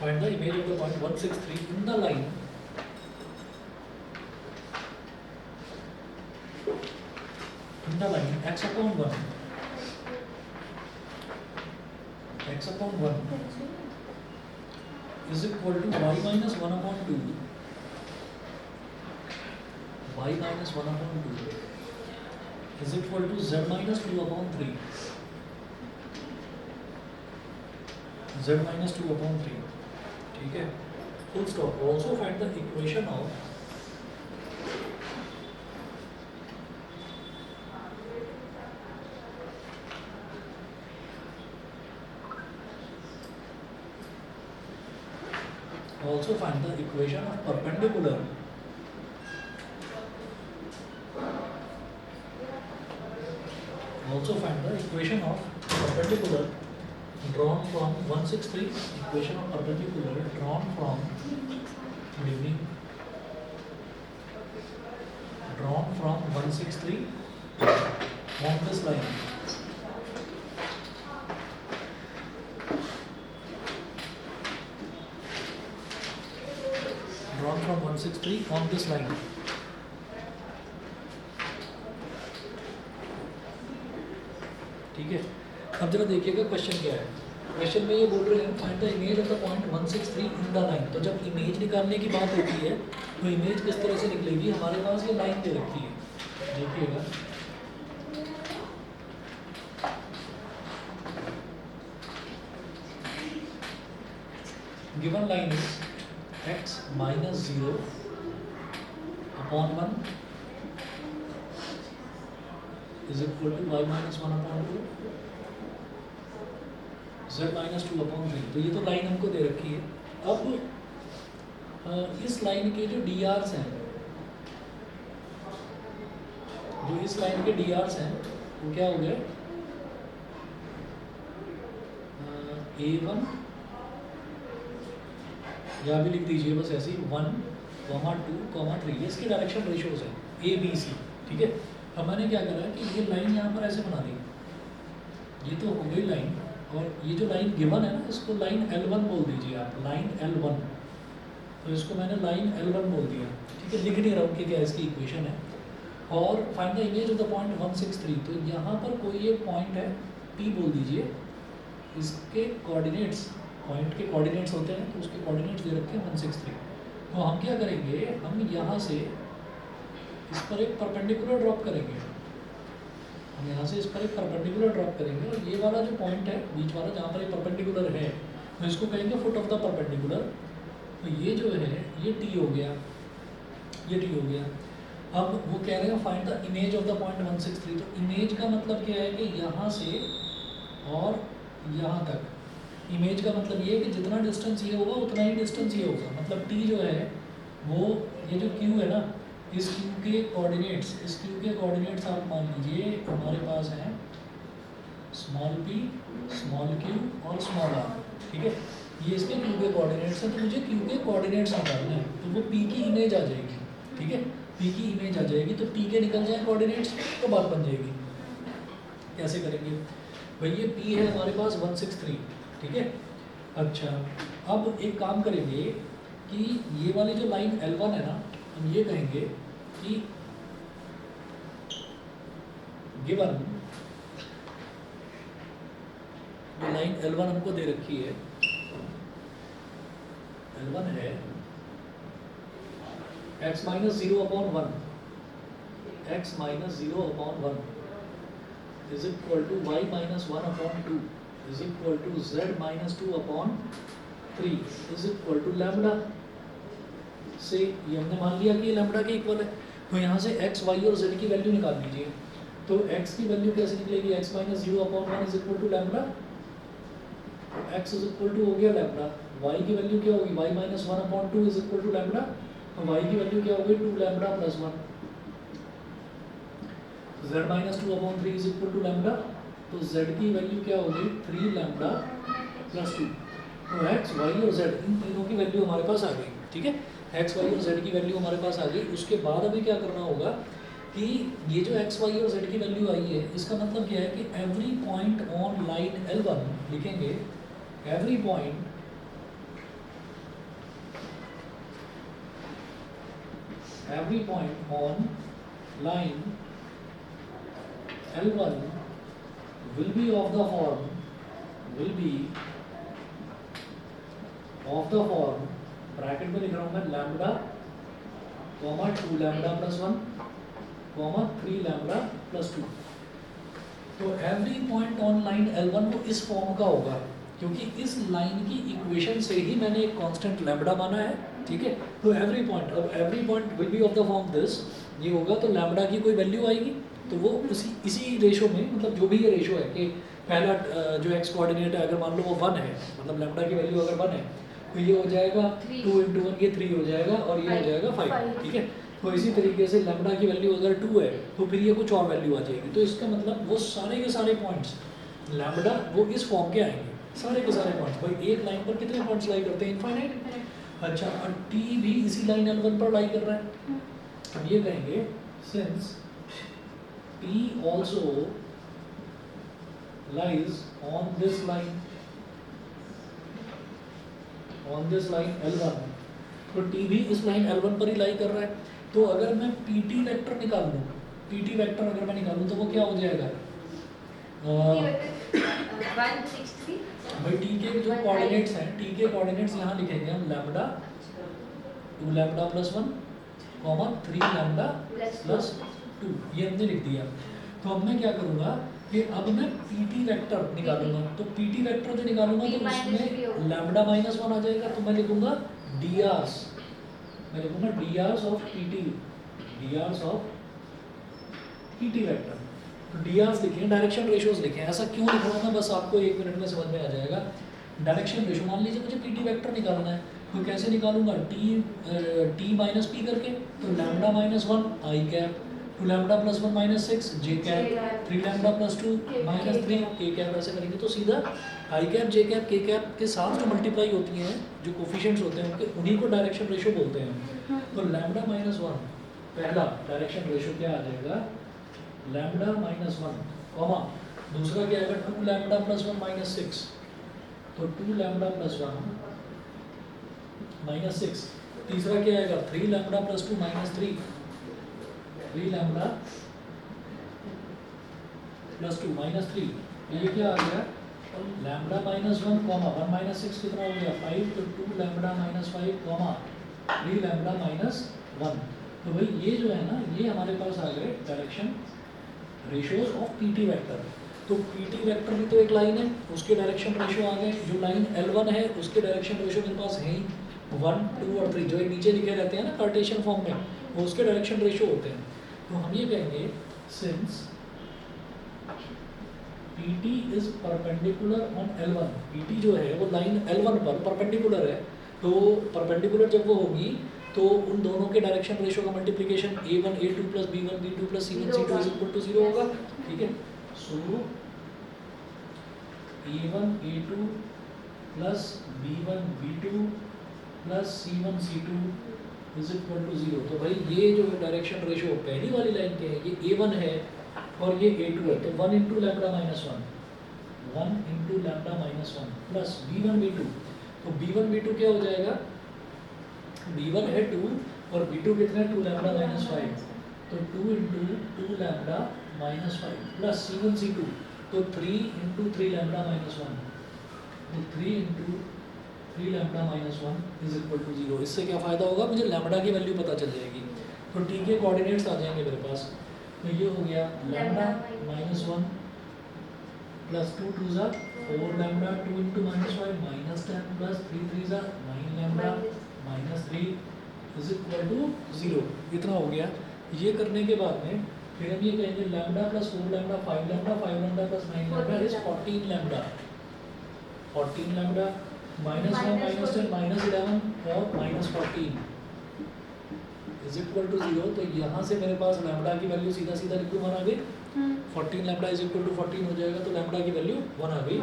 Find the image of the point 163 in the line x upon 1 is equal to y minus 1 upon 2 is equal to z minus 2 upon 3 ठीक है, full stop. Also find the equation of perpendicular drawn from 163 equation of perpendicular drawn from drawn from 163 on this line ठीक है। अब जरा देखिएगा question क्या है। Question में ये बोल रहे हैं find the image of the point 163 in the line. तो जब इमेज निकालने की बात होती है तो इमेज किस तरह से निकलेगी, हमारे पास ये लाइन दे रखी है, देखिएगा given line is x minus 0 upon 1 is equal to y minus 1 upon 2 z minus 2 upon 3। तो ये तो लाइन हमको दे रखी है। अब इस लाइन के जो drs हैं, वो क्या हो गया, a1 या भी लिख दीजिए बस ऐसे ही 1, 2, 3, ये इसके डायरेक्शन रेशियोज है ए बी सी। ठीक है, अब मैंने क्या करा कि ये लाइन यहाँ पर ऐसे बना दी, ये तो हो गई लाइन, और ये जो लाइन गिवन है ना, इसको लाइन L1 बोल दीजिए आप, लाइन L1। तो इसको मैंने लाइन L1 बोल दिया। ठीक है, लिख नहीं रहा हूँ कि क्या इसकी इक्वेशन है। और find the image of the point 163। तो यहाँ पर कोई एक पॉइंट है P बोल दीजिए, इसके कोऑर्डिनेट्स, पॉइंट के कोऑर्डिनेट्स होते हैं तो उसके कोऑर्डिनेट्स दे रखे हैं 163। तो हम क्या करेंगे, हम यहाँ से इस पर एक परपेंडिकुलर ड्रॉप करेंगे, और ये वाला जो पॉइंट है बीच वाला जहाँ पर ये परपेंडिकुलर है, तो इसको कहेंगे फुट ऑफ द परपेंडिकुलर। तो ये जो है ये T हो गया, अब वो कह रहे हैं find the image of the point 163। तो इमेज का मतलब क्या है कि यहाँ से और यहाँ तक, इमेज का मतलब ये है कि जितना डिस्टेंस ये होगा उतना ही डिस्टेंस ये होगा। मतलब T जो है वो, ये जो Q है ना, इस Q के कोऑर्डिनेट्स आप मान लीजिए हमारे पास हैं स्मॉल p, स्मॉल q और स्मॉल r। ठीक है, ये इसके Q के कोऑर्डिनेट्स हैं, तो मुझे Q के कोऑर्डिनेट्स निकालना है। तो वो P की इमेज आ जाएगी। ठीक है, P की इमेज आ जाएगी, तो P के निकल जाए कोऑर्डिनेट्स तो बात बन जाएगी। कैसे करेंगे भाई, ये P है हमारे पास 163। ठीक है, अच्छा अब एक काम करेंगे कि ये वाली जो लाइन L1 है ना, हम ये कहेंगे कि गिवन जो लाइन L1 हमको दे रखी है, L1 है x minus 0 upon 1 is equal to y minus 1 upon 2 is equal to z minus 2 upon 3 is equal to lambda से, ये हमने मान लिया कि लैम्बडा के इक्वल है। तो यहाँ से x, y और z की वैल्यू निकाल लीजिए। तो x की वैल्यू कैसे निकलेगी, x minus 0 upon 1 is equal to lambda, x is equal to हो गया लैम्बडा। y की वैल्यू क्या होगी, y minus 1 upon 2 is equal to lambda, तो y की वैल्यू क्या होगी 2 lambda plus 1। z minus 2 upon 3 is equal to lambda, तो z की वैल्यू क्या होगी 3 लैम्बडा प्लस 2। तो x, y और z इन तीनों की वैल्यू हमारे पास आ गई। ठीक है, x, y और z की वैल्यू हमारे पास आ गई। उसके बाद अभी क्या करना होगा कि ये जो x, y और z की वैल्यू आई है, इसका मतलब क्या है कि every point on line L1 लिखेंगे, every point every point on line L1 will be of the form bracket में लिख रहा हूँ मैं lambda comma 2 lambda plus 1 comma 3 lambda plus 2। तो every point on line L1 वो इस फॉर्म का होगा, क्योंकि इस लाइन की इक्वेशन से ही मैंने एक कांस्टेंट लैम्बडा माना है, ठीक है। तो every point will be of the form this, ये होगा तो लैम्बडा की कोई वैल्यू आएगी तो वो इसी रेशो में, मतलब जो भी ये रेशो है कि पहला जो एक्स कोऑर्डिनेट है अगर मान लो वो 1 है, मतलब लैम्बडा की वैल्यू अगर 1 है तो ये हो जाएगा 2 × 1 ये 3 हो जाएगा और ये हो जाएगा 5, ठीक है। तो इसी तरीके से लैम्बडा की वैल्यू अगर 2 है तो फिर ये कुछ और वैल्यू आ जाएगी। तो इसका मतलब वो सारे के सारे पॉइंट्स लैम्बडा वो इस फॉर्म के आएंगे, सारे के सारे पॉइंट्स। भाई एक लाइन पर कितने पॉइंट्स लाई करते हैं? इनफाइनाइट। अच्छा, और टी भी इसी लाइन L1 पर लाई कर रहा है। हम ये कहेंगे since T also lies on this line L1, तो T भी इस लाइन L1 पर ही लाई कर रहा है। तो अगर मैं PT वेक्टर निकाल लूँ, PT वेक्टर अगर मैं निकालूँ तो वो क्या हो जाएगा? 163। भाई T के जो कोऑर्डिनेट्स हैं, T के कोऑर्डिनेट्स यहाँ लिखेंगे हम lambda 2 lambda plus 1 comma 3 lambda plus 2, ये हमने लिख दिया। तो अब मैं क्या करूँगा कि अब मैं PT वेक्टर निकालूंगा, तो PT वेक्टर जो निकालूंगा तो उसमें लैम्बडा माइनस 1 आ जाएगा, तो मैं लिखूंगा drs, मैं लिखूंगा drs ऑफ PT वेक्टर। तो drs लिखें, डायरेक्शन रेशियोज लिखें। ऐसा क्यों लिख रहा हूँ मैं, बस आपको 1 मिनट में समझ में आ जाएगा। डायरेक्शन रेशियो, मान लीजिए मुझे PT वेक्टर निकालना है तो कैसे निकालूंगा? t माइनस पी करके, तो लैम्बडा माइनस 1 आई कैप, 2 लैम्बडा प्लस 1 माइनस 6 जे कैप, 3 लैम्बडा प्लस 2 माइनस 3 के कैप। ऐसे करेंगे तो सीधा आई कैप जे कैप के कैप के साथ जो मल्टीप्लाई होती हैं, जो कोफिशिएंट्स होते हैं उनके, उन्हीं को डायरेक्शन रेशियो बोलते हैं। तो लैम्बडा माइनस 1 पहला डायरेक्शन रेशियो क्या आ जाएगा? लैम्बडा माइनस 1 कॉमा दूसरा क्या आएगा? 2 लैम्बडा प्लस 1 माइनस 6, तो 2 लैम्बडा प्लस 1 माइनस 6। तीसरा क्या आएगा? 3 lambda plus 2 minus 3 lambda plus 2 minus 3। ये क्या आ गया? लैम्बडा माइनस 1 कॉमा 1 माइनस 6 कितना हो गया? 5, तो 2 lambda minus 5 comma 3 lambda minus 1। तो भाई ये जो है ना, ये हमारे पास आ गए direction ratios of PT vector. तो PT वेक्टर भी तो एक लाइन है, उसके डायरेक्शन रेशियो आ गए। जो लाइन L1 है उसके डायरेक्शन रेशियो मेरे पास है ही 1, 2 और 3, जो एक नीचे लिखे रहते हैं ना कार्टेशियन फॉर्म में, वो उसके डायरेक्शन रेशियो होते हैं। तो हम ये कहेंगे since PT is perpendicular on L1, PT जो है वो लाइन L1 पर परपेंडिकुलर है, तो परपेंडिकुलर जब वो होगी तो उन दोनों के डायरेक्शन रेशियो का multiplication A1 A2 plus B1 B2 plus C1 C2 is equal to 0 होगा, ठीक है। So A1 A2 plus B1 B2 plus C1 C2 is equal to 0। तो भाई ये जो डायरेक्शन रेशियो पहली वाली लाइन के है, ये A1 है और ये A2 है, तो 1 into lambda minus 1 plus B1 B2, तो B1 B2 क्या हो जाएगा? B1 है 2 और B2 कितना है? 2 लैम्बडा माइनस 5, तो 2 into 2 lambda minus 5 plus C1 C2, तो 3 इंटू 3 लैम्बडा माइनस 1, तो 3 into 3 lambda minus 1 is equal to 0। इससे क्या फ़ायदा होगा? मुझे लैम्बडा की वैल्यू पता चल जाएगी, तो T के कोऑर्डिनेट्स आ जाएंगे मेरे पास। तो ये हो गया लैम्बडा माइनस 1 प्लस 2 2 ज़ा 4 lambda 2 into minus 5 minus 10 plus 3 3 ज़ा 9 lambda minus 3 is equal to 0। इतना हो गया। ये करने के बाद में फिर हम ये कहेंगे lambda plus 4 lambda 5 lambda 5 लैम्बा plus 9 lambda is 14 lambda, 14 lambda minus 1 minus 10 minus 11 और माइनस 14 इज इक्वल टू 0। तो यहाँ से मेरे पास लैम्बडा की वैल्यू सीधा सीधा लिख लूँ 1 आ गई, 14 लैम्बडा इज इक्वल टू 14 हो जाएगा, तो लैम्बडा की वैल्यू 1 आ गई,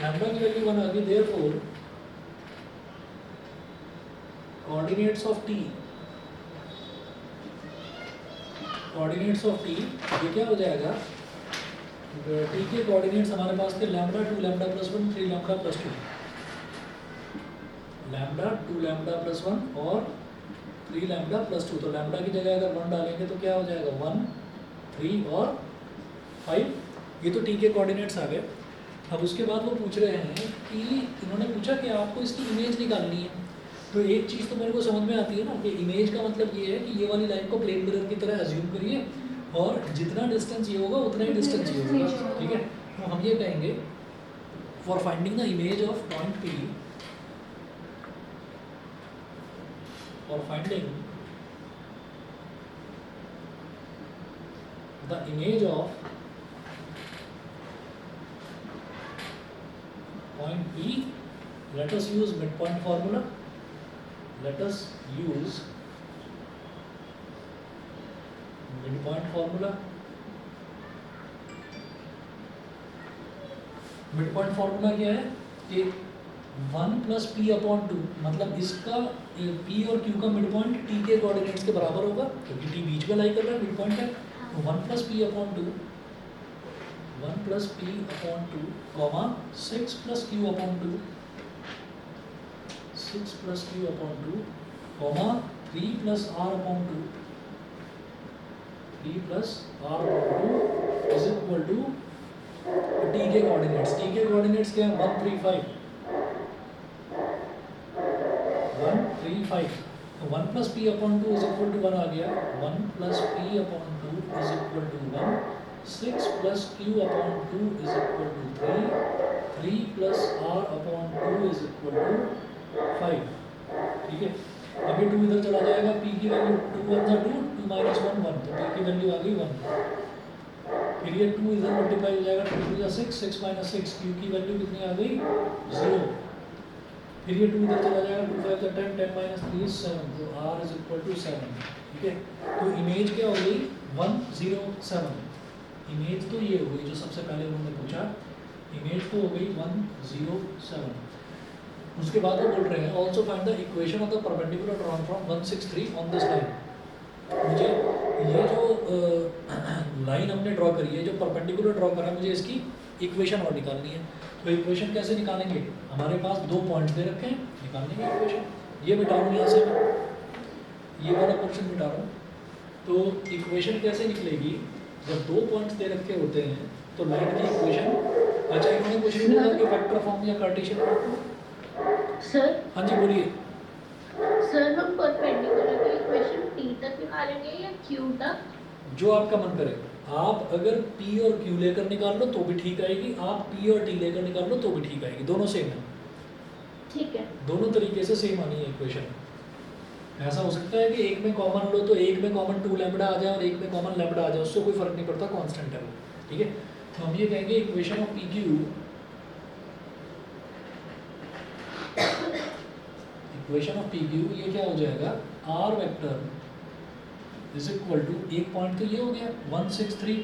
लैम्बडा की वैल्यू 1 आ गई। Therefore coordinates of T, coordinates of T ये क्या हो जाएगा? T के कोऑर्डिनेट्स हमारे पास थे lambda 2 lambda plus 1 3 lambda plus 2, lambda 2 lambda plus 1 और 3 लैम्बडा प्लस 2, तो लैम्बडा की जगह अगर 1 डालेंगे तो क्या हो जाएगा 1, 3 और 5। ये तो टी के कोऑर्डिनेट्स आ गए। अब उसके बाद वो पूछ रहे हैं कि इन्होंने पूछा कि आपको इसकी इमेज निकालनी है। तो एक चीज़ तो मेरे को समझ में आती है ना कि इमेज का मतलब ये है कि ये वाली लाइन को प्लेन मिरर की तरह एज्यूम करिए और जितना डिस्टेंस ये होगा उतना ही डिस्टेंस ये होगा, ठीक है। तो हम ये कहेंगे for finding the image of point P, for finding the image of point P, let us use midpoint formula. Let us use midpoint formula. Midpoint formula क्या है कि 1 प्लस पी अपॉन 2, मतलब इसका P और Q का midpoint T के coordinates के बराबर होगा क्योंकि T बीच में लाई कर रहा है, मिडपॉइंट है। तो 1 plus P upon 2, 1 plus P upon 2, comma 6 plus Q upon 2, 6 plus Q upon 2, comma 3 plus R upon 2, 3 plus R upon 2 is equal to T के कोऑर्डिनेट्स। टी के कोऑर्डिनेट्स क्या है 135, 135। तो 1 plus P upon 2 is equal to 1 आ गया, 1 plus P upon 2 is equal to 1, 6 plus Q upon 2 is equal to 3, 3 plus R upon 2 is equal to 5, ठीक है। अब ये 2 इधर चला जाएगा, p की वैल्यू 2 1 जा 2, 2 माइनस 1 1, तो p की वैल्यू आ गई 1। फिर ये 2 इधर मल्टीप्लाई हो जाएगा, 2 2 जा 6, 6 माइनस 6, q की वैल्यू कितनी आ गई 0। फिर ये 2 इधर चला जाएगा, 2 5 जा 10, 10 माइनस 3 is 7, तो r इज इक्वल टू 7, ठीक है। तो इमेज क्या हो गई 107। इमेज तो ये हो गई जो सबसे पहले उन्होंने पूछा, इमेज तो हो गई 107। उसके बाद वो बोल रहे हैं also find the equation of the perpendicular drawn from 163 on this line. मुझे ये जो लाइन हमने ड्रॉ करी है, जो परपेंडिकुलर ड्रॉ करा है, मुझे इसकी इक्वेशन और निकालनी है। तो इक्वेशन कैसे निकालेंगे, हमारे पास 2 पॉइंट्स दे रखे हैं, निकाल लेंगे इक्वेशन। ये मिटा रहा हूँ यहाँ से, ये वाला पोर्शन मिटा रहा हूँ। तो इक्वेशन कैसे निकलेगी, जब 2 पॉइंट्स दे रखे होते हैं तो लाइन की इक्वेशन, अच्छा इन्होंने कुछ नहीं बोला कि वेक्टर फॉर्म या कार्टेशियन फॉर्म। सर हाँ जी बोलिए। सर हम परपेंडिकुलर की इक्वेशन t तक निकालेंगे या q तक? जो आपका मन करे, आप अगर p और q लेकर निकाल लो तो भी ठीक आएगी, आप p और t लेकर निकाल लो तो भी ठीक आएगी, दोनों सेम है। ठीक है, दोनों तरीके से सेम आनी है इक्वेशन। ऐसा हो सकता है कि एक में कॉमन लो तो एक में कॉमन 2 लैम्बडा आ जाए और एक में कॉमन लैम्बडा आ जाए, उससे कोई फर्क नहीं पड़ता, कांस्टेंट है वो, ठीक है। तो हम ये कहेंगे equation of P Q, equation of P Q ये क्या हो जाएगा, R vector is equal to, एक पॉइंट तो ये हो गया 163,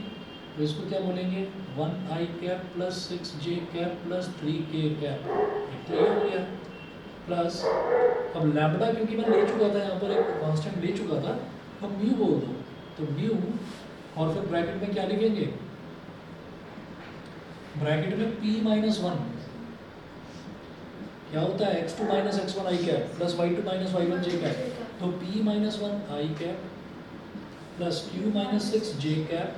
तो इसको क्या बोलेंगे 1 i cap plus 6 j cap plus 3 k cap, तो ये हो गया प्लस, अब लैम्बडा क्योंकि मैं ले चुका था यहाँ पर, एक कांस्टेंट ले चुका था, अब म्यू बोल दो, तो म्यू और फिर ब्रैकेट में क्या लिखेंगे, ब्रैकेट में p माइनस 1 क्या होता है x2 minus x1 i cap plus y2 minus y1 j cap, तो p minus 1 i cap plus q minus 6 j cap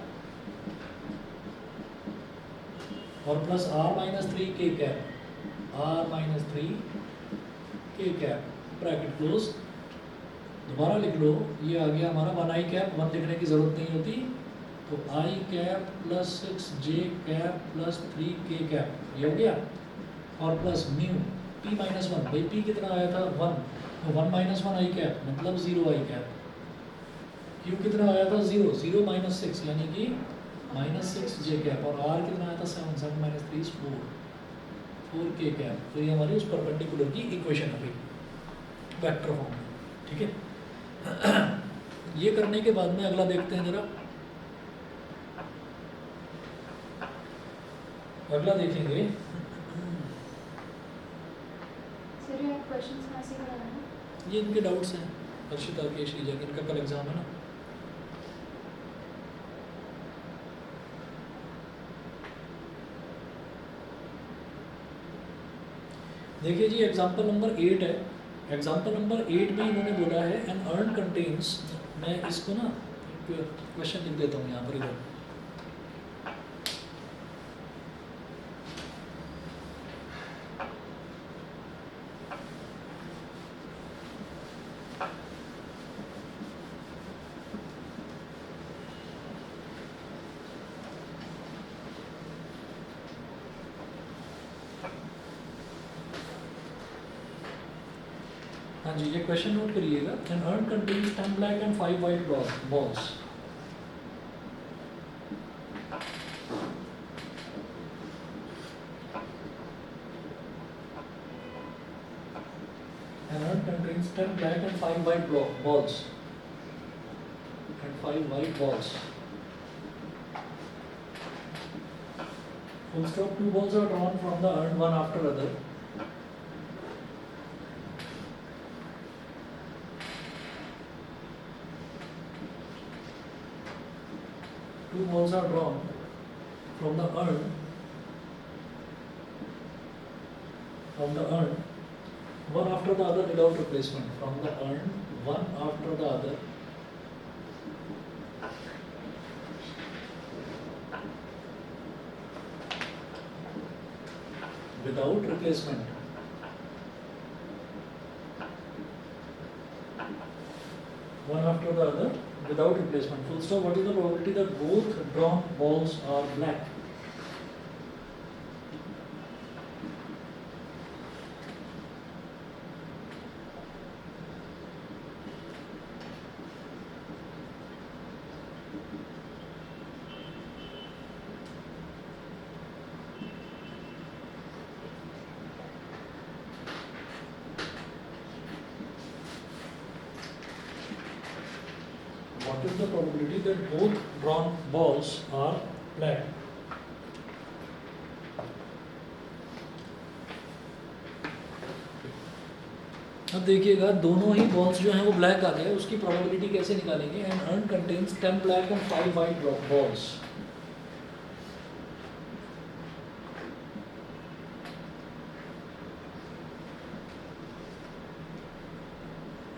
और plus r minus 3 k cap, r minus 3 k cap, bracket close. दोबारा लिख लो, ये आ गया हमारा 1 i cap, 1 लिखने की जरूरत नहीं होती, तो i cap plus 6 j cap plus 3 k cap, ये हो गया, और प्लस म्यू p माइनस 1, भाई p कितना आया था 1, तो 1 माइनस 1 i कैप मतलब 0 i कैप, q कितना आया था 0, 0 माइनस 6 यानी कि माइनस 6 j कैप, और r कितना आया था 7, 7 माइनस 3 is 4, 4 k कैप। तो ये हमारी उस परपेंडिकुलर की इक्वेशन है वेक्टर फॉर्म में, ठीक है। ये करने के बाद में अगला देखते हैं जरा, अगला देखेंगे, सर ये क्वेश्चंस कहाँ से करा रहे हैं? ये इनके डाउट्स हैं, हर्षिता के श्रीजा के, इनका कल एग्जाम है ना। देखिए जी एग्जाम्पल नंबर 8 है, एग्जाम्पल नंबर 8 में इन्होंने बोला है एन अर्न कंटेन्स, मैं इसको ना क्वेश्चन लिख देता हूँ यहाँ पर इधर। हाँ जी, ये क्वेश्चन नोट करिएगा। An urn contains 10 black and 5 white balls. An urn contains 10 black and 5 white balls. And 5 white balls. Full stop. 2 balls are drawn from the urn, one after other. Two balls are drawn from the urn. One after the other without replacement. From the urn, one after the other. Without replacement. One after the other without replacement. Full stop. What is the probability that both drawn balls are black? What is the probability that both drawn balls are black? अब देखिएगा दोनों ही balls जो हैं वो black आ गए, उसकी probability कैसे निकालेंगे? An urn contains 10 black and 5 white balls.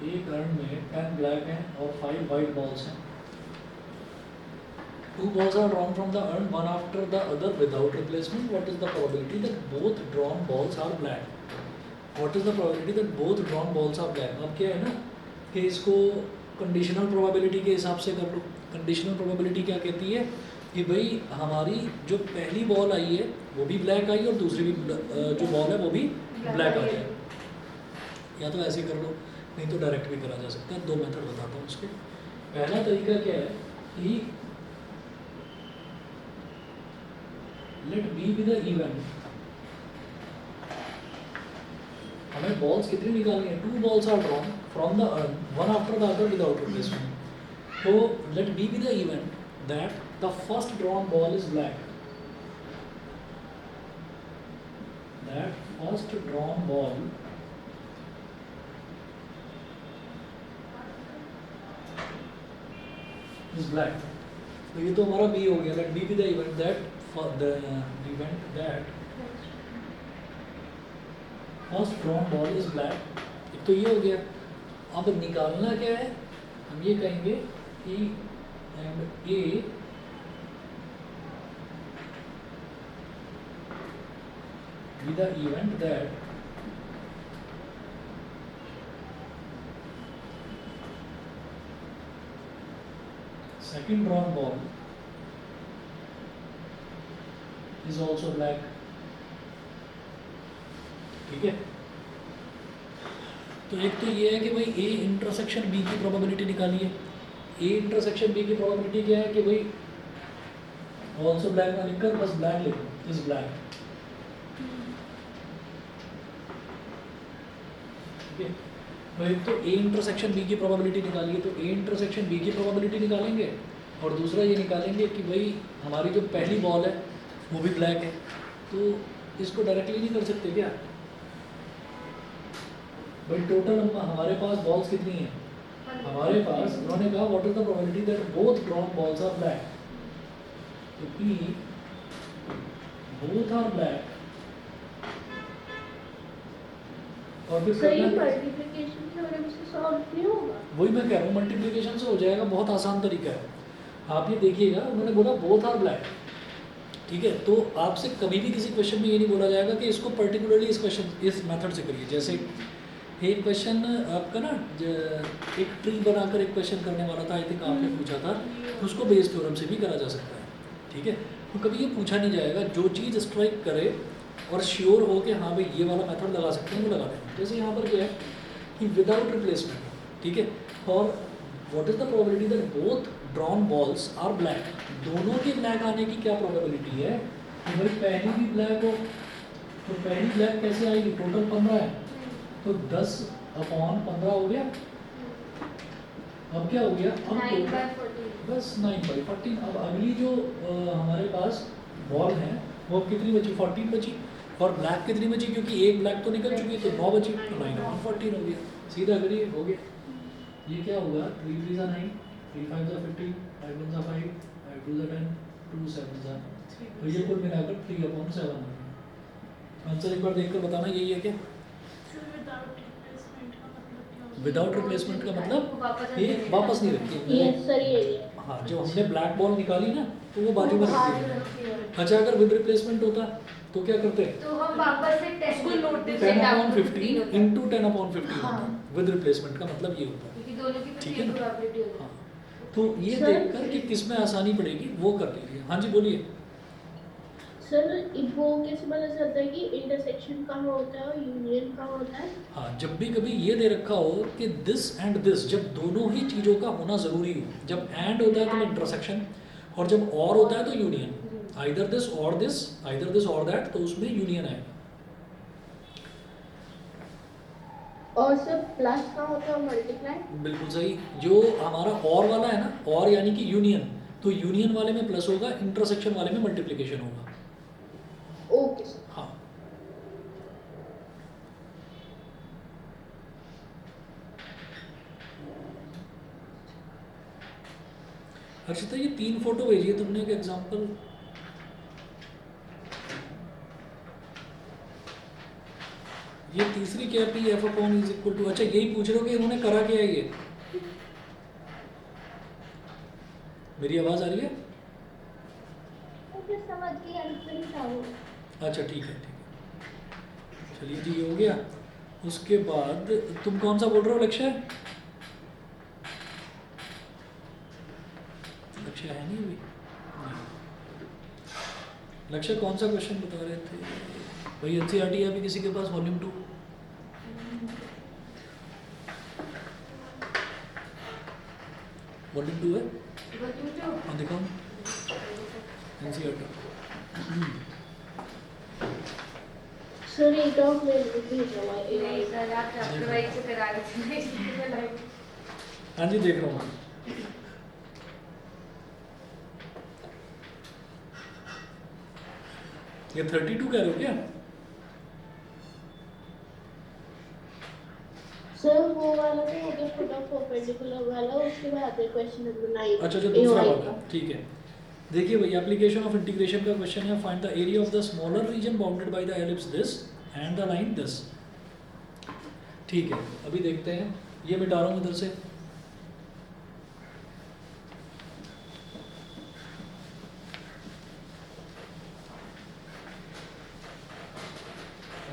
एक अर्न में 10 ब्लैक हैं और 5 वाइट बॉल्स हैं। 2 balls are drawn from the urn, one after the other without replacement. What is the probability that both drawn balls are black? What is the probability that both drawn balls are black? अब क्या है ना कि इसको conditional probability के हिसाब से कर लो। कंडीशनल प्रोबेबिलिटी क्या कहती है कि भाई हमारी जो पहली बॉल आई है वो भी ब्लैक आई और दूसरी भी जो बॉल है वो भी ब्लैक आ जाए। या तो ऐसे कर लो, नहीं तो डायरेक्ट भी करा जा सकता है। 2 मेथड बताता हूँ उसके। पहला तरीका क्या है कि let B be the event, हमें बॉल्स कितनी निकालनी है? 2 balls are drawn from the urn, one after the other without replacement. तो let B be the event that the first drawn ball is black, that first drawn ball is black. तो ये तो हमारा B हो गया। Let B be the event that first drawn ball is black. एक तो ये हो गया। अब निकालना क्या है? हम ये कहेंगे कि and A B the event that second drawn ball is also black। ठीक है, तो एक तो ये है कि भाई A इंटरसेक्शन B की प्रोबेबिलिटी निकालिए। A इंटरसेक्शन B की प्रोबेबिलिटी क्या है कि भाई ऑल्सो ब्लैक ना लिखकर बस ब्लैक लिखो, इज ब्लैक। ठीक है, तो एक तो A इंटरसेक्शन B की प्रोबेबिलिटी निकालिए। तो A इंटरसेक्शन B की प्रोबेबिलिटी निकालेंगे और दूसरा ये निकालेंगे कि भाई हमारी जो पहली बॉल है वो भी ब्लैक है। तो इसको डायरेक्टली नहीं कर सकते क्या? भाई टोटल हमारे पास बॉल्स कितनी हैं? हमारे पास उन्होंने कहा what is the probability that both drawn balls are black. तो P बोथ आर ब्लैक और फिर सही करना है मल्टीप्लिकेशन थ्योरम से सॉल्व नहीं होगा। वही मैं कह रहा हूँ, मल्टीप्लिकेशन से हो जाएगा, बहुत आसान तरीका है। आप ये देखिएगा, उन्होंने बोला बोथ आर ब्लैक, ठीक है, तो आपसे कभी भी किसी क्वेश्चन में ये नहीं बोला जाएगा कि इसको पर्टिकुलरली इस क्वेश्चन इस मेथड से करिए। जैसे एक क्वेश्चन आपका ना एक ट्री बनाकर एक क्वेश्चन करने वाला था, आई थिंक आपने पूछा था, तो उसको बेस थ्योरम से भी करा जा सकता है, ठीक है। तो कभी ये पूछा नहीं जाएगा, जो चीज़ स्ट्राइक करे और श्योर हो कि हाँ भाई ये वाला मेथड लगा सकते हैं वो लगा दें। जैसे यहाँ पर क्या है कि विदाउट रिप्लेसमेंट, ठीक है, और what is the probability that both drawn balls are black, दोनों के ब्लैक आने की क्या प्रोबेबिलिटी है कि भाई पहली भी ब्लैक हो, तो पहली ब्लैक कैसे आएगी, टोटल 15 है, तो 10/15 हो गया। अब क्या हो गया, अब 9/14 बस 9/14। अब अगली जो हमारे पास बॉल है वो कितनी बची, 14 बची, और ब्लैक कितनी बची, क्योंकि एक ब्लैक तो निकल चुकी है तो 9 बची, तो 9/14 हो गया, सीधा करिए हो गया। ये क्या होगा, 3 3 ज़ा 9, 3 5 ज़ा 15, 5 1 ज़ा 5, 5 2 ज़ा 10, 2 7 ज़ा, तो ये कुल मिलाकर 3/7 हो गया। आंसर एक बार देखकर बताना, यही है क्या? विदाउट रिप्लेसमेंट का मतलब ये वापस नहीं रखी। यस सर यही है। हाँ, जब हमने ब्लैक बॉल निकाली ना तो वो बाजू में रखी है। अच्छा, अगर विद रिप्लेसमेंट होता तो क्या करते, तो हम वापस से उसको नोटिस 10/15 इंटू 10/15 होता, विद रिप्लेसमेंट का मतलब ये होता है, क्योंकि दोनों की ठीक है ना? प्रोबेबिलिटी होती हाँ, तो ये सर, देखकर कि किस में आसानी पड़ेगी वो कर लीजिए। हाँ जी बोलिए। सर वो कैसे पता चलता है कि इंटरसेक्शन कहाँ होता है और यूनियन कहाँ होता है? हाँ, जब भी कभी ये दे रखा हो कि दिस एंड दिस, जब दोनों ही चीज़ों का होना ज़रूरी हो, जब एंड होता है तो इंटरसेक्शन, और जब और होता है तो यूनियन, आइदर दिस और दिस, आइदर दिस और दैट, तो उसमें यूनियन आएगा। और सर प्लस कहाँ होता है और मल्टीप्लाई? बिल्कुल सही, जो हमारा और वाला है ना, और यानी कि यूनियन, तो यूनियन वाले में प्लस होगा, इंटरसेक्शन वाले में मल्टीप्लिकेशन होगा। Okay sir. हाँ, हर्षिता ये 3 फोटो भेजी है तुमने, एक एग्जांपल। ये तीसरी क्या, P F upon is equal to, अच्छा यही पूछ रहे हो कि इन्होंने करा क्या है ये? मेरी आवाज आ रही है? मुझे समझ गई, आंसर ही था वो। अच्छा ठीक है, चलिए जी ये हो गया। उसके बाद तुम कौन सा बोल रहे हो, लक्ष्य? लक्ष्य है नहीं अभी? लक्ष्य कौन सा क्वेश्चन बता रहे थे भाई? एनसीईआरटी है अभी किसी के पास, वॉल्यूम 2? वॉल्यूम 2 है? हाँ दिखाओ एनसीईआरटी। सर एक और मेरे को भेजा हुआ है। नहीं सर, आप चैप्टर वाइज से करा रहे थे। हाँ जी देख रहा हूँ। ये 32 कह रहे हो क्या? सर वो वाला तो हो गया फुट ऑफ परपेंडिकुलर वाला, उसके बाद है क्वेश्चन नंबर 9। अच्छा जो दूसरा वाला, ठीक है। देखिए भाई, एप्लीकेशन ऑफ इंटीग्रेशन का क्वेश्चन है। Find the area of the smaller reason bounded by the ellipse this and the line this. ठीक है, अभी देखते हैं, ये मिटा रहा हूँ इधर से।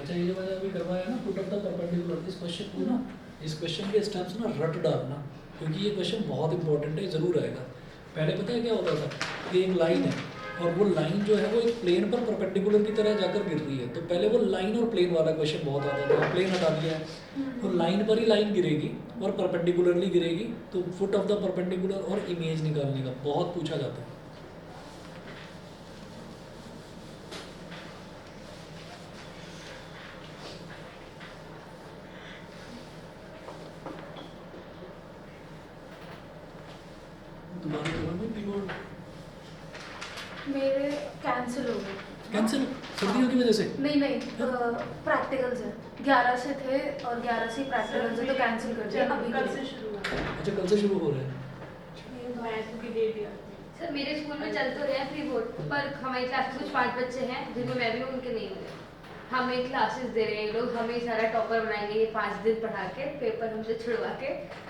अच्छा, ये जो मैंने अभी करवाया ना, पुट अप द परपेंडिकुलर, इस क्वेश्चन को ना, इस क्वेश्चन के स्टेप्स ना रट डालना, क्योंकि ये क्वेश्चन बहुत इंपॉर्टेंट है, ज़रूर आएगा। पहले पता है क्या होता था कि एक लाइन है और वो लाइन जो है वो एक प्लेन पर परपेंडिकुलर की तरह जाकर गिर रही है, तो पहले वो लाइन और प्लेन वाला क्वेश्चन बहुत आता था। प्लेन हटा दिया है तो लाइन पर ही लाइन गिरेगी और परपेंडिकुलरली गिरेगी, तो फुट ऑफ द परपेंडिकुलर और इमेज निकालने का बहुत पूछा जाता है। तुम्हारे घर में कीबोर्ड मेरे कैंसिल हो गए। कैंसिल सर्दियों की वजह से? नहीं प्रैक्टिकल्स है, 11 से थे और 11 से प्रैक्टिकल्स है, तो कैंसिल कर दिया। अभी कल से शुरू हुआ है। अच्छा कल से शुरू हो रहे हैं। मैथ की डेट याद सर मेरे स्कूल में चल तो रहे हैं प्री बोर्ड, पर हमारी क्लास में कुछ 5 बच्चे हैं जिनमें मैं भी हूँ, उनके नहीं हुए। हमें क्लासेस दे रहे हैं ये लोग, हमें सारा टॉपर बनाएंगे ये 5 दिन पढ़ा के, पेपर हमसे छुड़वा के।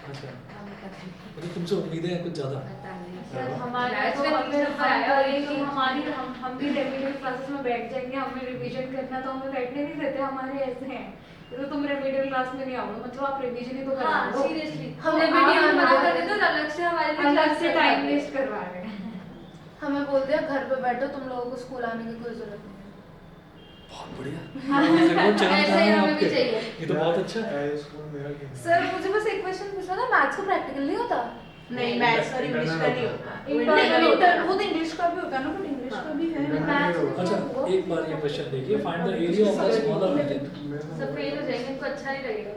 अच्छा, हम पता नहीं, मतलब तुमसे उम्मीदें हैं कुछ ज़्यादा। पता नहीं सर सर। हमारे मैथ्स तो में अगर 3 हम नंबर आया और बोले ये कि तो हमारी हम भी रेमेडियल क्लासेस में बैठ जाएंगे, हमें रिवीजन करना तो हमें बैठने नहीं देते, हमारे ऐसे हैं तो तुम रेमेडियल क्लास में नहीं आओगे, मतलब आप रिवीजन ही तो करा हाँ दो। सीरियसली, हम रेमेडियल आगे मना बढ़े। कर देते और अलग से हमारे लिए अलग क्लास से करवा टाइम देते। वेस्ट करवा रहे हैं। हमें बोल दिया घर पे बैठो, तुम लोगों को स्कूल आने की कोई जरूरत नहीं है। बहुत बढ़िया, रिमोट चैनल ऐसा कहाँ ही है हमें भी आपके? चाहिए। ये तो बहुत अच्छा है। स्कूल मेरा क्या है? सर मुझे बस एक क्वेश्चन पूछना था, मैथ्स का प्रैक्टिकल नहीं होता? नहीं मैथ्स और इंग्लिश का नहीं होता, वो तो इंग्लिश का भी होता है ना, बट इंग्लिश का भी है। मैथ्स अच्छा, एक बार ये क्वेश्चन देखिए, find the area of the smaller region. सब फेल हो जाएंगे, इनको अच्छा नहीं लगेगा।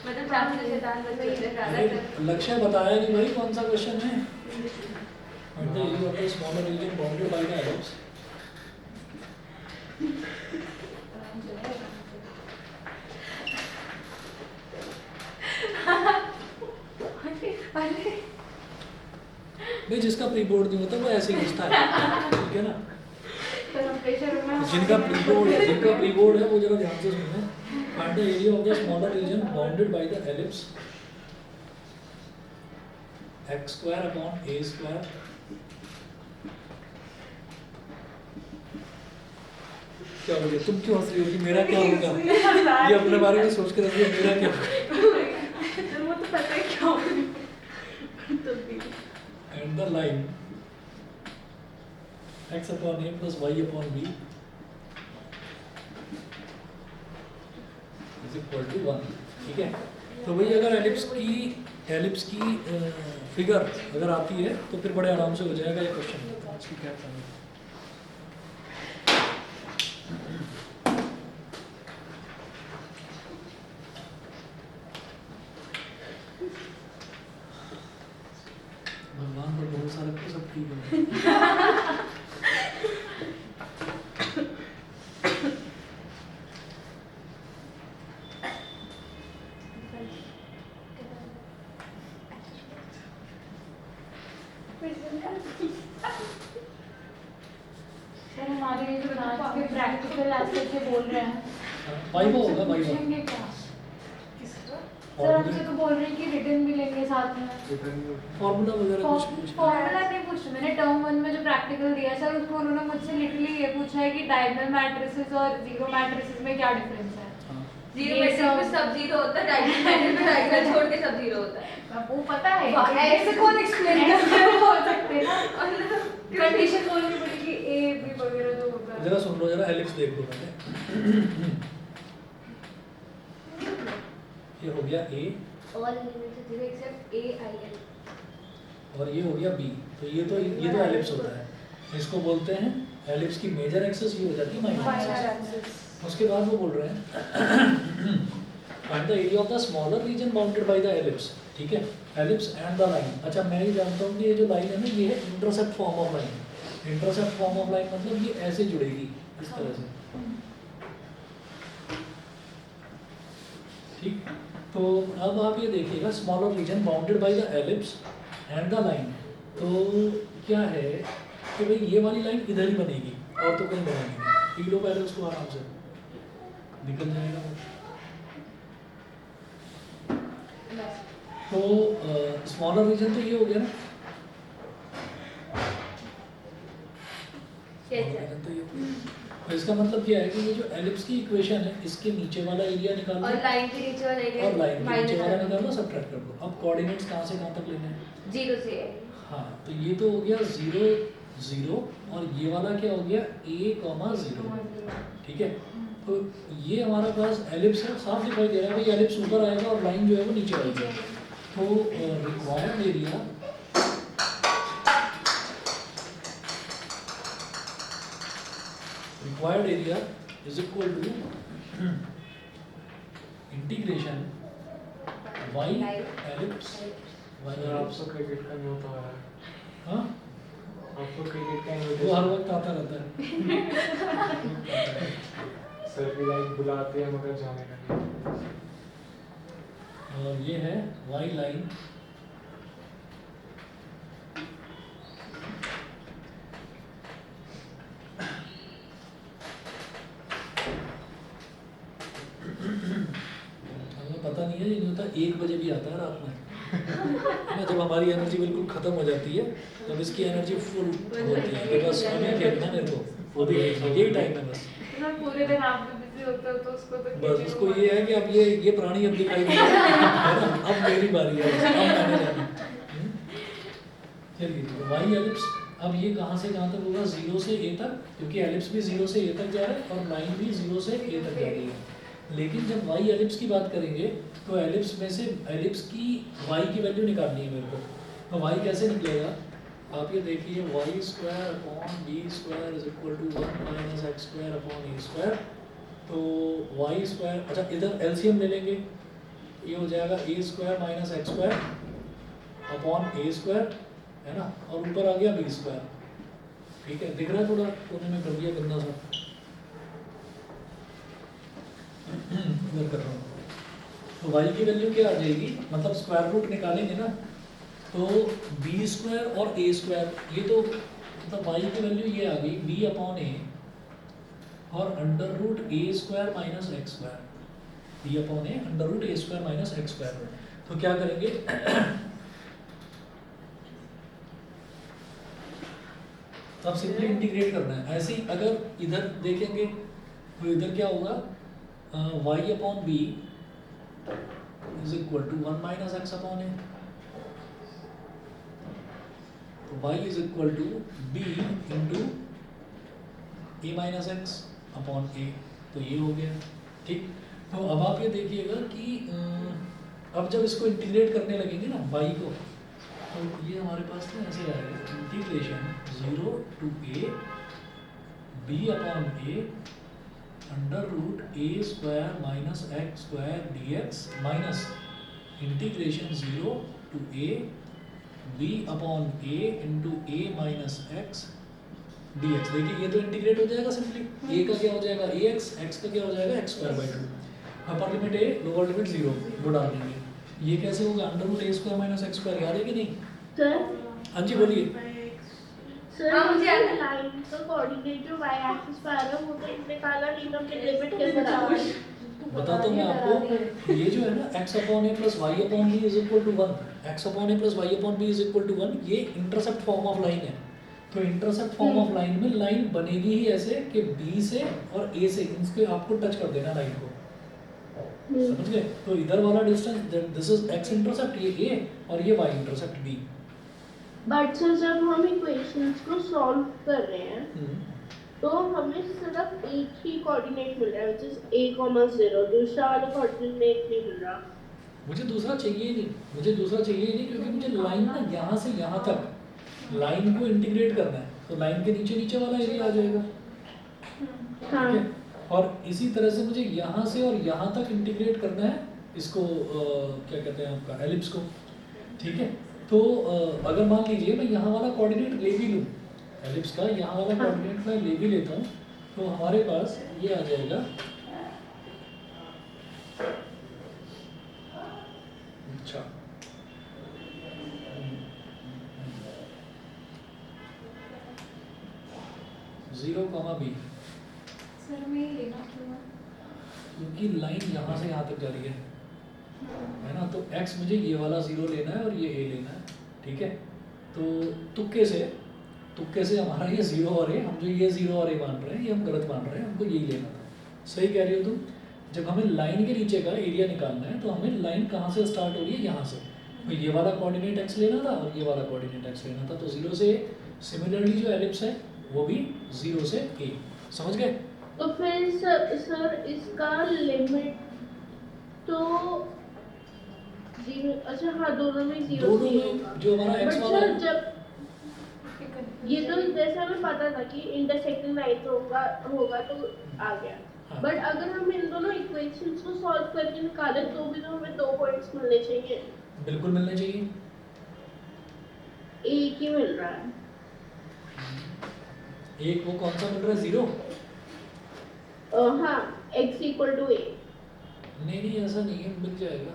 मतलब काफी तो शैतान बच्चे हैं, ज्यादा कर। लक्ष्य बताया नहीं भाई कौन सा क्वेश्चन है। Find the area of the smaller reason bounded by the ellipse. नहीं, जिसका प्री बोर्ड नहीं होता वो ऐसे ही पूछता है, ठीक है ना। जिनका प्री बोर्ड है वो जरा ध्यान से सुनना। Find the area of the smaller reason bounded by the ellipse x square upon a square क्या हो गया? तुम क्यों हंस रही हो कि मेरा क्या होगा? ये अपने बारे में सोच कर हंस रही है, मेरा क्या होगा? वो तो पता है क्या होगा। And the line x upon a plus y upon b is equal to 1, ठीक है। तो भाई अगर एलिप्स की फिगर अगर आती है तो फिर बड़े आराम से हो जाएगा ये क्वेश्चन। आज की क्या था? भगवान पर भरोसा रखो, सब ठीक है। सर हमारे ये जो मैथ्स के प्रैक्टिकल ऐसे के बोल रहे हैं, वाइवा होगा, वाइवा। पूछेंगे क्या? सर हमसे तो बोल रहे हैं कि रिटर्न भी लेंगे साथ में। फॉर्मूला वगैरह कुछ पूछ फॉर्मूला नहीं पूछा मैंने, टर्म 1 में जो प्रैक्टिकल दिया सर उसको उन्होंने मुझसे लिटरली ये पूछा है कि डायगोनल मैट्रिसेस और जीरो मैट्रिसेस में क्या डिफरेंस है। जीरो मैट्रिक्स में सब जीरो होता है, डायगोनल मैट्रिक्स में डायगोनल छोड़ के सब जीरो होता है। वो पता है, ऐसे कौन एक्सप्लेन करता है? हो सकते हैं ना, कंडीशन बोलनी पड़ेगी ए बी वगैरह जो होता है। जरा सुन लो, जरा एलिप्स देख लो पहले। ये हो गया a all elements are zero except a i l, और ये हो गया बी। तो ये तो एलिप्स होता है। इसको बोलते हैं एलिप्स की मेजर एक्सिस, ये हो जाती है माइनर एक्सिस। उसके बाद वो बोल रहे हैं find the area of the smaller reason bounded by the ellipse, ठीक है। Ellipse and the line. अच्छा, मैं ये जानता हूँ कि ये जो लाइन है ना, ये है intercept form of line. Intercept form of line मतलब ये ऐसे जुड़ेगी इस तरह से, ठीक। तो अब आप ये देखिएगा, smaller reason bounded by the ellipse and the line. तो क्या है कि भाई ये वाली लाइन इधर ही बनेगी और तो कहीं बनेगी नहीं। पी लो पहले उसको आराम से, निकल जाएगा वो। तो स्मॉलर रीजन तो ये हो गया ना, कैसे? रीजन तो ये हो गया। तो इसका मतलब क्या है कि ये जो एलिप्स की इक्वेशन है, इसके नीचे वाला एरिया निकाल और लो लाइन के नीचे वाला एरिया और लाइन के नीचे वाला माइनस निकाल लो, सब्ट्रैक्ट कर दो। अब कोऑर्डिनेट्स कहाँ से कहाँ तक लेने हैं? जीरो से है। हाँ, तो ये तो हो गया 0 0 और ये वाला क्या हो गया a, 0, ठीक है। तो ये हमारे पास एलिप्स है, साफ दिखाई दे रहा है भाई, एलिप्स ऊपर आएगा और लाइन जो है वो नीचे आएगी। तो required area is equal to integration y ellipse y sir ellipse. आपको क्रिकेट का नहीं होता है? हाँ, आपको क्रिकेट का नहीं वो हर होता? वक्त आता रहता है। सर भी लाइक बुलाते हैं मगर जाने का नहीं। और ये है y लाइन पता नहीं है, ये नहीं होता 1 बजे भी आता है रात में है ना, जब हमारी एनर्जी बिल्कुल ख़त्म हो जाती है तब इसकी एनर्जी फुल होती है कि बस हमें खेलना मेरे को, वो भी यही टाइम है बस। सर पूरे दिन आप भी बिजी होते हो तो उसको तो बस उसको ये है कि अब ये प्राणी अब दिखाई दे रहा है ना, अब मेरी बारी है, बस, अब मैंने जाना। चलिए वाई एलिप्स, अब ये कहाँ से कहाँ तक होगा, 0 से a तक, क्योंकि एलिप्स भी 0 से a तक जा रहा है और लाइन भी 0 से a तक जा रही है। लेकिन जब वाई एलिप्स की बात करेंगे तो एलिप्स में से एलिप्स की वाई की वैल्यू निकालनी है मेरे को। तो वाई कैसे निकलेगा, आप ये देखिए y square upon b square is equal to 1 minus x square upon a square. तो वाई स्क्वायर, अच्छा इधर एलसीएम ले लेंगे, ये हो जाएगा a square minus x square upon a square, है ना, और ऊपर आ गया बी स्क्वायर। ठीक है, दिख रहा है, थोड़ा कोने में कर दिया गंदा सा इधर कर रहा हूँ। तो वाई की वैल्यू क्या आ जाएगी, मतलब स्क्वायर रूट निकालेंगे ना, तो बी स्क्वायर और ए स्क्वायर, ये तो मतलब वाई की वैल्यू ये आ गई बी अपॉन ए और under root A square minus x square, b upon a under root A square minus x square. तो क्या करेंगे तो अब सिंपली इंटीग्रेट करना है। ऐसे ही अगर इधर देखेंगे तो इधर क्या होगा, y upon B is equal to 1 minus x upon a, तो y is equal to b into A minus x upon a, तो ये हो गया। ठीक, तो अब आप ये देखिएगा कि अब जब इसको इंटीग्रेट करने लगेंगे ना y को, तो ये हमारे पास ना ऐसे आएगा integration 0 to a b upon a under root A square minus x square D X minus integration 0 to a b upon a into A minus X D X. देखिए ये तो इंटीग्रेट हो जाएगा सिंपली, a का क्या हो जाएगा ax, x का क्या हो जाएगा x square by 2, upper limit a lower limit 0 वो डाल देंगे। ये कैसे होगा, अंडर रूट ए स्क्वायर माइनस एक्स स्क्वायर, याद है कि नहीं? सर हाँ जी बोलिए। सर हाँ, मुझे याद है। लाइन का कोऑर्डिनेट जो y एक्सिस पर आ रहा है वो तो निकाला नहीं, तो फिर लिमिट कैसे लगाओगे? बताता हूँ मैं आपको, ये जो है ना x upon A plus Y upon B is equal to 1, x upon A plus Y upon B is equal to 1, ये इंटरसेप्ट फॉर्म ऑफ लाइन है। तो इंटरसेप्ट फॉर्म ऑफ लाइन में लाइन बनेगी ही ऐसे कि b से और a से इसके आपको टच कर देना लाइन को, समझ गए? तो इधर वाला distance this is x intercept, ये a और ये y intercept b। But sir जब हम इक्वेशंस को सॉल्व कर रहे हैं तो हमें सिर्फ एक ही कोऑर्डिनेट मिल रहा है, व्हिच इज a, 0, दूसरा वाला कोऑर्डिनेट नहीं मिल रहा। मुझे दूसरा चाहिए ही नहीं, मुझे दूसरा चाहिए ही नहीं, क्योंकि मुझे लाइन ना यहाँ से यहाँ तक लाइन को इंटीग्रेट करना है, तो लाइन के नीचे नीचे वाला एरिया आ जाएगा। हाँ। ठीक है, और इसी तरह से मुझे यहाँ से और यहाँ तक इंटीग्रेट करना है इसको, क्या कहते हैं आपका एलिप्स को। ठीक है, तो अगर मान लीजिए मैं यहाँ वाला कोऑर्डिनेट ले भी लूँ एलिप्स का, यहाँ वाला कोऑर्डिनेट मैं ले भी लेता हूँ, तो हमारे पास ये आ जाएगा, अच्छा 0, b, सर मैं ये लेना क्यों है? क्योंकि लाइन यहाँ से यहाँ तक जा रही है ना, तो x मुझे ये वाला 0 लेना है और ये a लेना है। ठीक है, तो तुक्के से हमारा ये 0 और a, हम जो ये 0 और a मान रहे हैं ये हम गलत मान रहे हैं, हमको यही लेना था। सही कह रही हो तुम। जब हमें लाइन के नीचे का एरिया निकालना है तो हमें लाइन कहाँ से स्टार्ट हो रही है, यहाँ से, तो ये वाला कोऑर्डिनेट x लेना था और ये वाला कोऑर्डिनेट x लेना था, तो 0 से a। सिमिलरली जो एलिप्स है वो भी 0 से a, समझ गए? तो फिर सर इसका लिमिट तो 0, अच्छा हाँ दोनों में 0 दोनों से में जो हमारा x बट वाला सर है, जब ये तो जैसे हमें पता था कि इंटरसेक्टिंग लाइन होगा तो आ गया, हाँ। बट अगर हम इन दोनों इक्वेशंस को सॉल्व करके निकालें तो भी तो हमें 2 पॉइंट्स मिलने चाहिए, बिल्कुल मिलने चाहिए। एक ही मिल रहा है। एक वो कौन सा मिल रहा है, 0? हाँ x इक्वल टू a। नहीं ऐसा नहीं है, मिल जाएगा,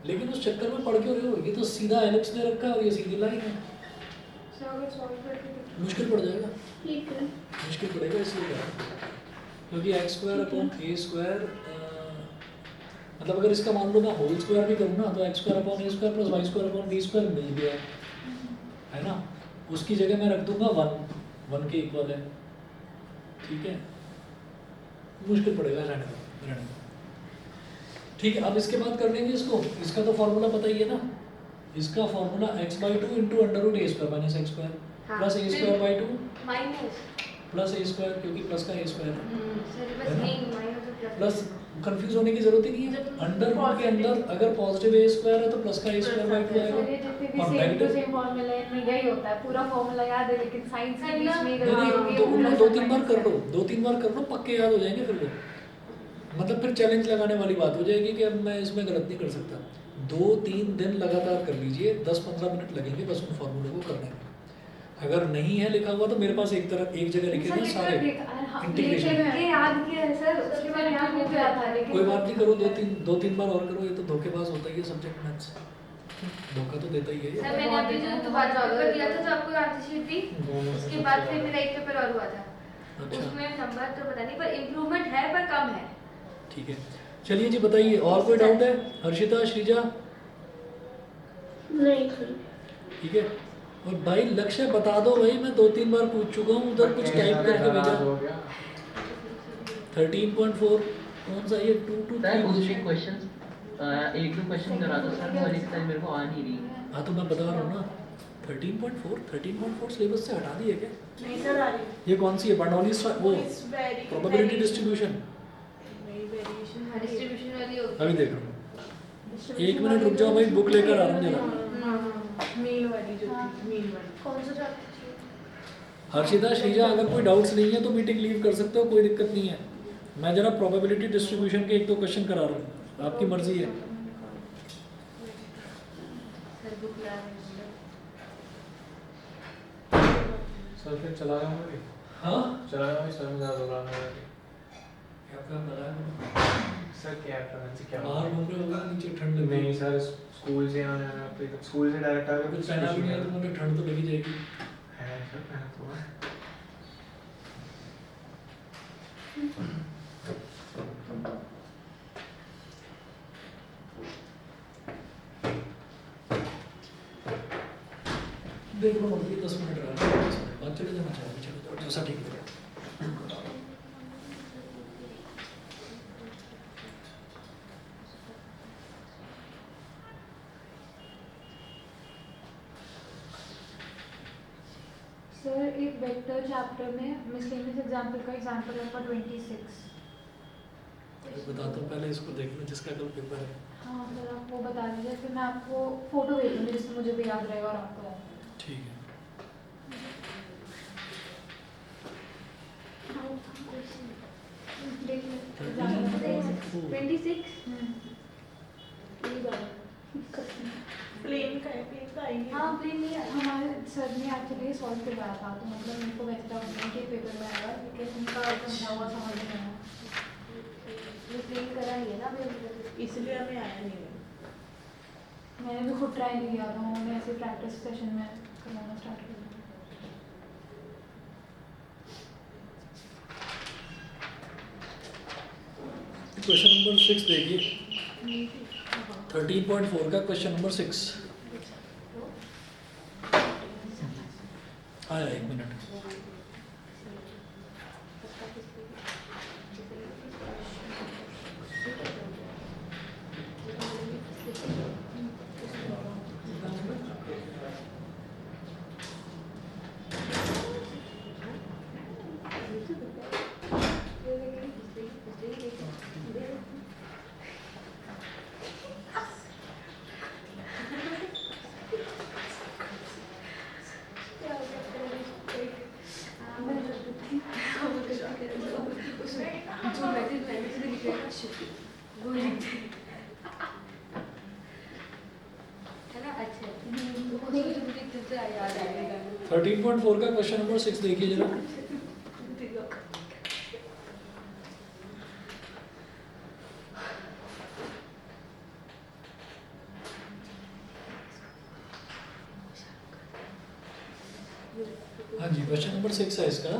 लेकिन उस चक्कर में पढ़ क्यों रहे हो? ये तो सीधा एलिप्स ने रखा है और ये सीधी लाइन है, सर अगर सॉल्व करके देखिए। मुश्किल पड़ जाएगा, ठीक है। मुश्किल पड़ेगा इसलिए, क्योंकि x square upon a square मतलब अगर इसका मान लो मैं होल स्क्वायर भी करूँ ना तो x square upon a square plus y square upon b square मिल गया है ना, उसकी जगह मैं रख दूंगा 1 के इक्वल है, ठीक है, मुश्किल पड़ेगा, रहने दो। ठीक है, अब इसके बाद कर लेंगे इसको, इसका तो फॉर्मूला पता ही है ना, इसका formula x/2 into under root A square minus x square plus A square by 2 minus plus A square, क्योंकि प्लस का ए स्क्वायर है, सर है बस ना? नहीं माइनस प्लस कंफ्यूज होने की जरूरत ही नहीं है, अंडर रूट के अंदर अगर पॉजिटिव ए स्क्वायर है तो प्लस का ए स्क्वायर बाई 2 आएगा, सर ये जितने भी और same to negative same formula है इनमें यही होता है, पूरा फॉर्मूला याद है लेकिन साइंस के बीच में नहीं नहीं, तो उनको 2-3 बार कर लो, 2-3 बार कर लो, पक्के याद हो जाएंगे फिर वो, मतलब फिर चैलेंज लगाने वाली बात हो जाएगी कि अब मैं इसमें गलत नहीं कर सकता। 2-3 दिन लगातार कर लीजिए, 10-15 मिनट लगेंगे बस उन फॉर्मूले को करने में। अगर नहीं है लिखा हुआ तो मेरे पास एक जगह लिखे हैं सारे इंटीग्रेशन, ये याद किया है सर, उसके बाद याद हो गया था लेकिन कोई बात नहीं, करो 2-3 बार और करो, ये तो धोखेबाज होता ही है सब्जेक्ट मैथ्स, धोखा तो देता ही है ये। सर मैंने अभी जो दोबारा पेपर दिया था जो आपको आंसर शीट दी, उसके बाद फिर मेरा एक पेपर और हुआ था, अच्छा उसमें नंबर तो पता नहीं पर इम्प्रूवमेंट है पर कम है। ठीक है, चलिए जी बताइए, और कोई डाउट है? हर्षिता, श्रीजा? नहीं सर। ठीक है, और भाई लक्ष्य बता दो भाई, मैं 2-3 बार पूछ चुका हूँ, उधर कुछ टाइप करके भेजा। हो गया 13.4 कौन सा ये 2 to सर 3 दूसरे क्वेश्चन एक दो क्वेश्चन करा दो सर, वाली साइज मेरे को आ नहीं रही। हाँ तो मैं बता रहा हूँ ना, 13.4 सिलेबस से हटा दी है क्या? नहीं सर आ रही। ये कौन सी है? बर्नौली वो very probability distribution, variation distribution वाली होगी। अभी देख रहा हूँ, 1 मिनट रुक जाओ भाई, बुक लेकर आ रहा हूँ जरा। मीन वाली जो थी, मीन वाली। कौन सा चैप्टर? हर्षिता, श्रीजा, अगर कोई डाउट्स नहीं है तो मीटिंग लीव कर सकते हो, कोई दिक्कत नहीं है। मैं जरा प्रोबेबिलिटी डिस्ट्रीब्यूशन के 1-2 क्वेश्चन करा रहा हूँ, आपकी मर्जी है। सर बुक ला रहे हैं। सर फिर चला रहा हूँ हाँ चला रहा हूँ सर में ज़्यादा दोबारा मेरा क्या काम बताया? सर क्या प्रेगनेंसी क्या बाहर घूम रहे होगा, नीचे ठंड लग नहीं सर स्कूल से आने आना तो स्कूल से डायरेक्ट आ कुछ पहना भी नहीं है तो मुझे ठंड तो लगी जाएगी। है सर पहना तो है। देख लो मम्मी, 10 मिनट रहा है, 10 मिनट बाद चले जाना चाहिए, चलो जाओ, जैसा ठीक लगे। सर एक वेक्टर चैप्टर में मिसलेनियस एग्जांपल का एग्जांपल है फॉर 26। बताता हूँ, पहले इसको देख लो जिसका कल पेपर है। हाँ सर आप वो बता दीजिए, फिर मैं आपको फोटो भेज दूँगी जिससे मुझे भी याद रहेगा और आपको याद रहेगा। ठीक है, देख लो 26 प्लेन का है, प्लेन का आएंगे। हाँ प्लेन नहीं, हमारे सर ने एक्चुअली सॉल्व करवाया था तो मतलब मेरे को वैसे डाउट नहीं कि पेपर में आएगा, लेकिन उनका समझा हुआ समझ में आया। ये प्लेन करा ही है ना अभी। इसलिए हमें आया नहीं है। मैंने भी खुद ट्राई नहीं किया था, मैंने ऐसे प्रैक्टिस सेशन में करवाना स्टार्ट कर दिया। क्वेश्चन नंबर 6 देखिए, 13.4 का क्वेश्चन नंबर 6 आया, 1 मिनट। जो मैसेज मैंने से लिखे वो लिखते है ना। अच्छा तो मुझे फिर से याद आएगा। 13.4 का क्वेश्चन नंबर 6 देखिए जरा। हाँ जी, क्वेश्चन नंबर 6 है इसका।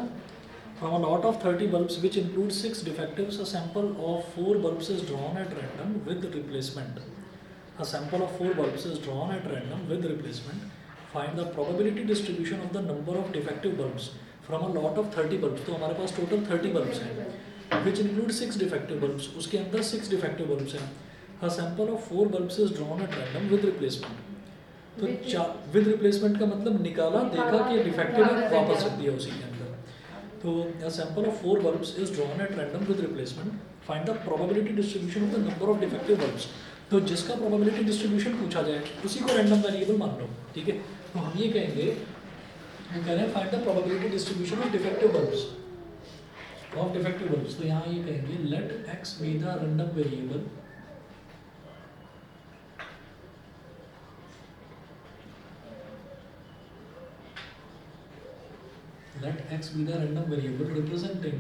From a lot of 30 bulbs which include 6 defectives, a sample of 4 bulbs is drawn at random with replacement. A sample of 4 bulbs is drawn at random with replacement. Find the probability distribution of the number of defective bulbs from a lot of 30 bulbs. तो हमारे पास total 30 bulbs हैं, which include 6 defective bulbs. उसके अंदर 6 defective bulbs हैं. A sample of 4 bulbs is drawn at random with replacement. तो with replacement का मतलब निकाला, देखा कि defective है, वापस रख दिया उसी के अंदर. तो a sample of 4 bulbs is drawn at random with replacement. Find the probability distribution of the number of defective bulbs. तो जिसका probability distribution पूछा जाए उसी को random variable मान लो, ठीक है. तो हम ये कहेंगे, हम कह रहे हैं find the probability distribution of defective bulbs. तो यहाँ ये कहेंगे let x be the random variable representing